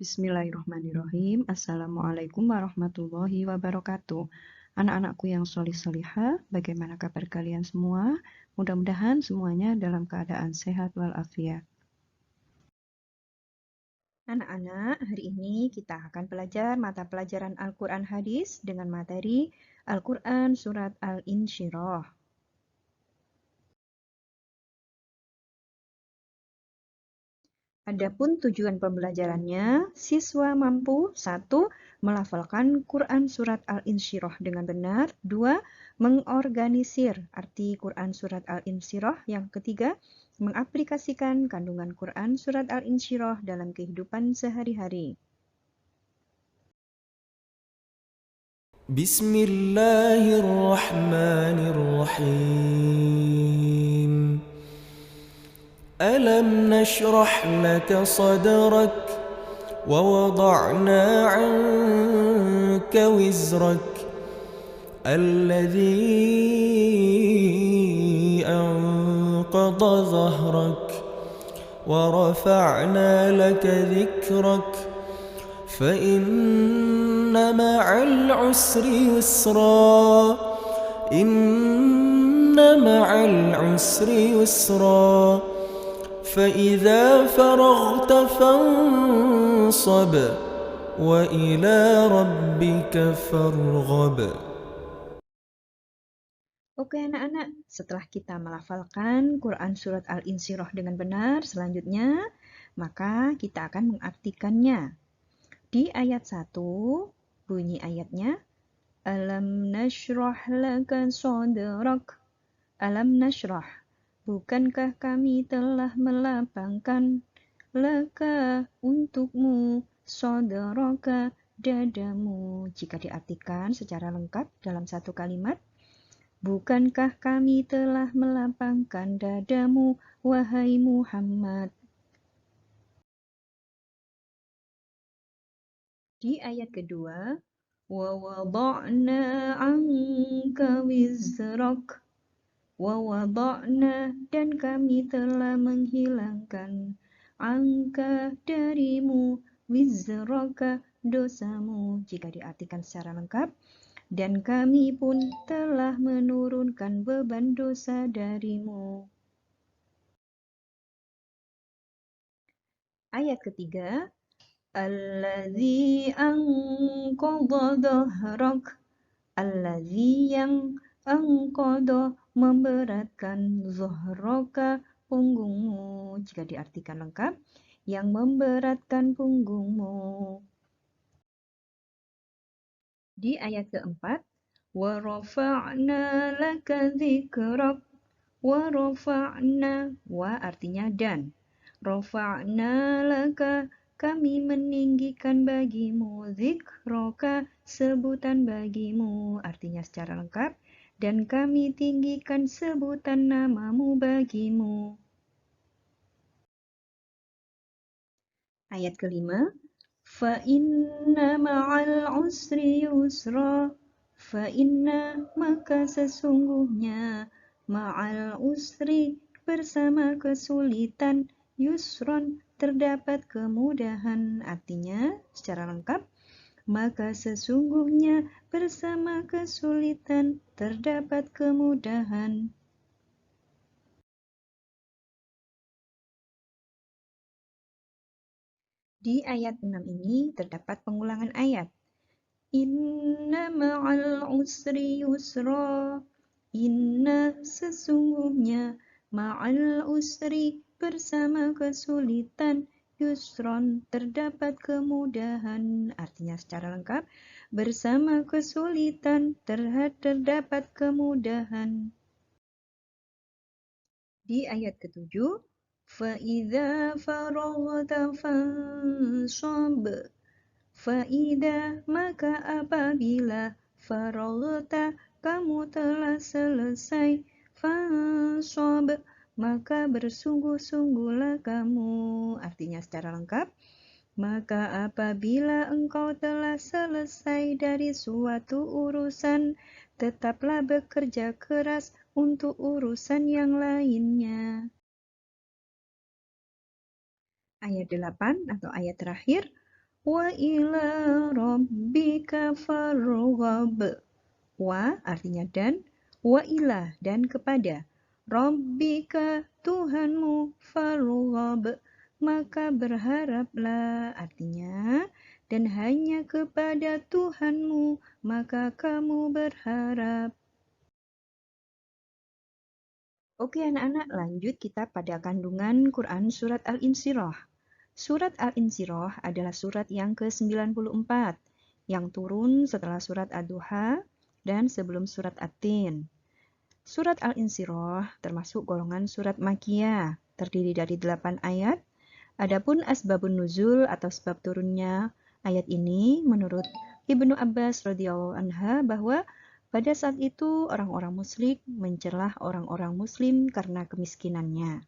Bismillahirrahmanirrahim. Assalamualaikum warahmatullahi wabarakatuh. Anak-anakku yang solih-solihah, bagaimana kabar kalian semua? Mudah-mudahan semuanya dalam keadaan sehat walafiat. Anak-anak, hari ini kita akan belajar mata pelajaran Al-Quran Hadis dengan materi Al-Quran Surat Al-Insyirah. Adapun tujuan pembelajarannya, siswa mampu 1. Melafalkan Quran Surat Al-Insyirah dengan benar. 2. Mengorganisir arti Quran Surat Al-Insyirah. Yang ketiga, mengaplikasikan kandungan Quran Surat Al-Insyirah dalam kehidupan sehari-hari. Bismillahirrahmanirrahim. ألم نشرح لك صدرك ووضعنا عنك وزرك الذي أنقض ظهرك ورفعنا لك ذكرك فإن مع العسر يسرا إن مع العسر يسرا فإذا فرغت فانصب وإلى ربك فارغب. Oke anak-anak, setelah kita melafalkan Quran Surat Al-Insyirah dengan benar, selanjutnya maka kita akan mengartikannya. Di ayat 1, bunyi ayatnya, Alam nashrah laka sadrak. Alam nashrah, bukankah kami telah melapangkan laka untukmu sadraka dadamu. Jika diartikan secara lengkap dalam satu kalimat, bukankah kami telah melapangkan dadamu, wahai Muhammad. Di ayat kedua, wa wada'na 'anka wizrak. Wa wada'na, dan kami telah menghilangkan 'anka darimu, wizraka dosamu. Jika diartikan secara lengkap, dan kami pun telah menurunkan beban dosa darimu. Ayat ketiga, Alladzi anqadha dhahrak. Alladzi yang anqadha memberatkan dhahraka punggungmu. Jika diartikan lengkap, yang memberatkan punggungmu. Di ayat keempat, wa rafa'na laka dzikrak. Wa rafa'na, wa artinya dan. Rafa'na laka, kami meninggikan bagimu, dzikraka, sebutan bagimu, artinya secara lengkap, dan kami tinggikan sebutan namamu bagimu. Ayat kelima, fa inna ma'al usri yusra. Fa inna, maka sesungguhnya, ma'al usri, bersama kesulitan, yusron, terdapat kemudahan. Artinya secara lengkap, maka sesungguhnya bersama kesulitan terdapat kemudahan. Di ayat 6 ini terdapat pengulangan ayat. Inna ma'al usri yusra. Inna, sesungguhnya, ma'al usri, bersama kesulitan, yusron, terdapat kemudahan. Artinya secara lengkap, bersama kesulitan terdapat kemudahan. Di ayat ke-7, فَإِذَا فَرَغْتَ فَانصَبْ. Faida, maka apabila, faragta, kamu telah selesai, fansob, maka bersungguh-sungguhlah kamu. Artinya secara lengkap, maka apabila engkau telah selesai dari suatu urusan, tetaplah bekerja keras untuk urusan yang lainnya. Ayat 8 atau ayat terakhir, Wa ila rabbika farghab. Wa artinya dan, wa ila dan kepada. Rabbika Tuhanmu farghab, maka berharaplah, artinya dan hanya kepada Tuhanmu maka kamu berharap. Oke anak-anak, lanjut kita pada kandungan Quran Surat Al-Insyirah. Surat Al-Insyirah adalah surat yang ke-94 yang turun setelah surat Ad-Duha dan sebelum surat At-Tin. Surat Al-Insyirah termasuk golongan surat Makkiyah, terdiri dari 8 ayat. Adapun asbabun nuzul atau sebab turunnya ayat ini menurut Ibnu Abbas radhiyallahu anha bahwa pada saat itu orang-orang musyrik mencelah orang-orang muslim karena kemiskinannya.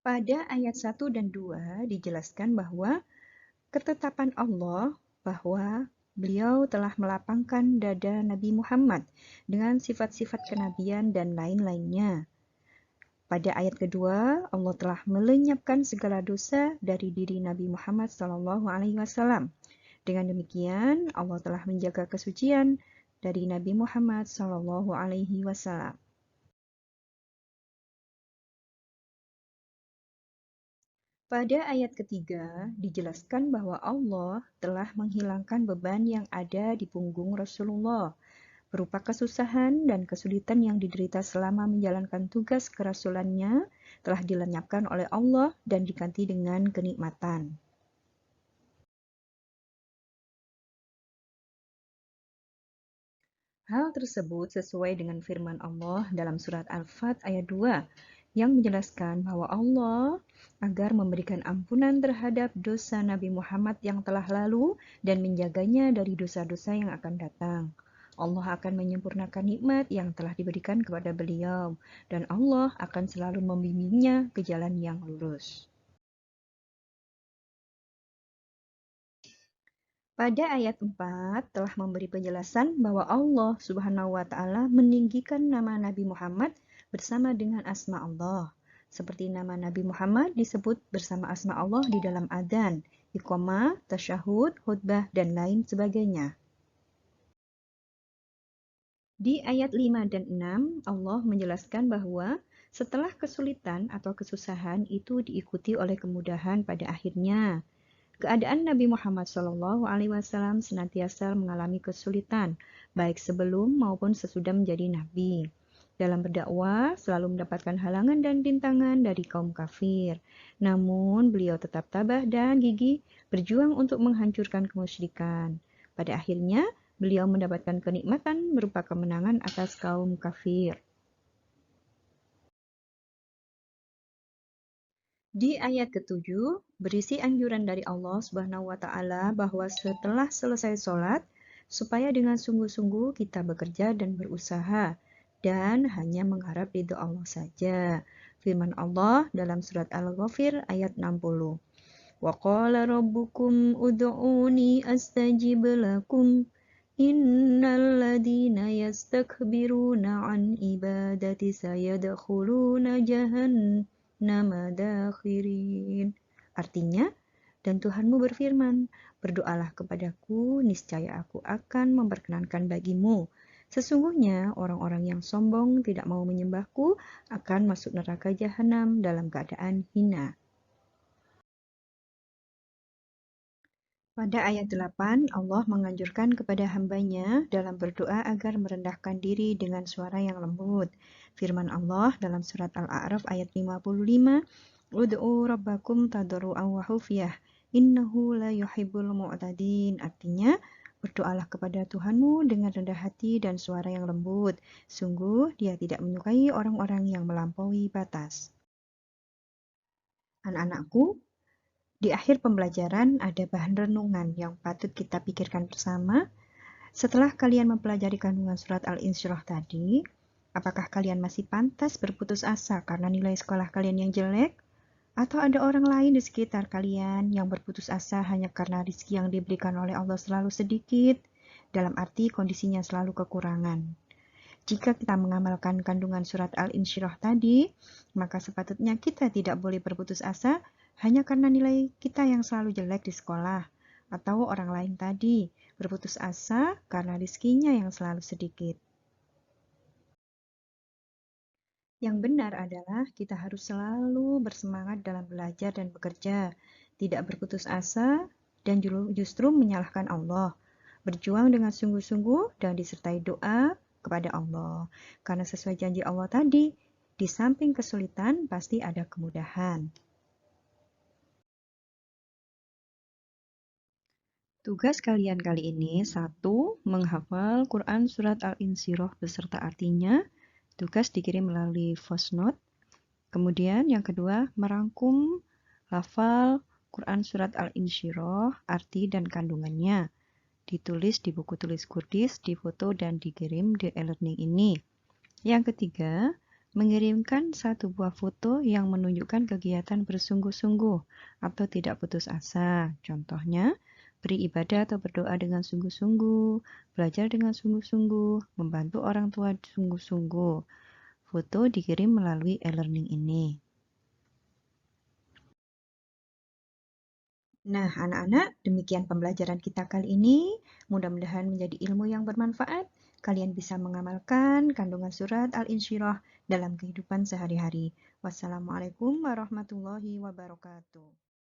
Pada ayat 1 dan 2 dijelaskan bahwa ketetapan Allah bahwa beliau telah melapangkan dada Nabi Muhammad dengan sifat-sifat kenabian dan lain-lainnya. Pada ayat kedua, Allah telah melenyapkan segala dosa dari diri Nabi Muhammad SAW. Dengan demikian, Allah telah menjaga kesucian dari Nabi Muhammad SAW. Pada ayat ketiga, dijelaskan bahwa Allah telah menghilangkan beban yang ada di punggung Rasulullah, berupa kesusahan dan kesulitan yang diderita selama menjalankan tugas kerasulannya telah dilenyapkan oleh Allah dan diganti dengan kenikmatan. Hal tersebut sesuai dengan firman Allah dalam surat Al-Fat ayat 2 yang menjelaskan bahwa Allah agar memberikan ampunan terhadap dosa Nabi Muhammad yang telah lalu dan menjaganya dari dosa-dosa yang akan datang. Allah akan menyempurnakan nikmat yang telah diberikan kepada beliau dan Allah akan selalu membimbingnya ke jalan yang lurus. Pada ayat 4 telah memberi penjelasan bahwa Allah Subhanahu wa taala meninggikan nama Nabi Muhammad bersama dengan asma Allah. Seperti nama Nabi Muhammad disebut bersama asma Allah di dalam adzan, iqamah, tasyahud, khutbah, dan lain sebagainya. Di ayat 5 dan 6, Allah menjelaskan bahwa setelah kesulitan atau kesusahan itu diikuti oleh kemudahan pada akhirnya. Keadaan Nabi Muhammad SAW senantiasa mengalami kesulitan, baik sebelum maupun sesudah menjadi nabi. Dalam berdakwah, selalu mendapatkan halangan dan rintangan dari kaum kafir. Namun, beliau tetap tabah dan gigih berjuang untuk menghancurkan kemusyrikan. Pada akhirnya, beliau mendapatkan kenikmatan berupa kemenangan atas kaum kafir. Di ayat ke-7, berisi anjuran dari Allah Subhanahu wa taala bahwa setelah selesai sholat, supaya dengan sungguh-sungguh kita bekerja dan berusaha dan hanya mengharap ridho Allah saja. Firman Allah dalam surat Al-Ghafir ayat 60. Wa qala rabbukum ud'uni astajib lakum innal ladzina yastakbiruna an ibadati sayadkhuluna jahannama dakhirin. Artinya, dan Tuhanmu berfirman, berdoalah kepadaku, niscaya aku akan memperkenankan bagimu. Sesungguhnya orang-orang yang sombong tidak mau menyembahku akan masuk neraka jahanam dalam keadaan hina. Pada ayat 8, Allah menganjurkan kepada hambanya dalam berdoa agar merendahkan diri dengan suara yang lembut. Firman Allah dalam surat Al-A'raf ayat 55, Ud'u rabbakum tadarru'an wa khufyah, innahu la yuhibbul mu'tadin. Artinya, berdoalah kepada Tuhanmu dengan rendah hati dan suara yang lembut. Sungguh, dia tidak menyukai orang-orang yang melampaui batas. Anak-anakku, di akhir pembelajaran ada bahan renungan yang patut kita pikirkan bersama. Setelah kalian mempelajari kandungan surat Al-Insyirah tadi, apakah kalian masih pantas berputus asa karena nilai sekolah kalian yang jelek? Atau ada orang lain di sekitar kalian yang berputus asa hanya karena rezeki yang diberikan oleh Allah selalu sedikit, dalam arti kondisinya selalu kekurangan? Jika kita mengamalkan kandungan surat Al-Insyirah tadi, maka sepatutnya kita tidak boleh berputus asa hanya karena nilai kita yang selalu jelek di sekolah, atau orang lain tadi berputus asa karena rizkinya yang selalu sedikit. Yang benar adalah kita harus selalu bersemangat dalam belajar dan bekerja, tidak berputus asa, dan justru menyalahkan Allah. Berjuang dengan sungguh-sungguh dan disertai doa kepada Allah. Karena sesuai janji Allah tadi, di samping kesulitan pasti ada kemudahan. Tugas kalian kali ini, 1. Menghafal Quran Surat Al-Insyirah beserta artinya. Tugas dikirim melalui voice note. Kemudian yang kedua, merangkum lafal Quran Surat Al-Insyirah, arti dan kandungannya. Ditulis di buku tulis Kurdis, difoto dan dikirim di e-learning ini. Yang ketiga, mengirimkan satu buah foto yang menunjukkan kegiatan bersungguh-sungguh atau tidak putus asa. Contohnya, beribadah atau berdoa dengan sungguh-sungguh, belajar dengan sungguh-sungguh, membantu orang tua sungguh-sungguh. Foto dikirim melalui e-learning ini. Nah, anak-anak, demikian pembelajaran kita kali ini. Mudah-mudahan menjadi ilmu yang bermanfaat. Kalian bisa mengamalkan kandungan surat Al-Insyirah dalam kehidupan sehari-hari. Wassalamualaikum warahmatullahi wabarakatuh.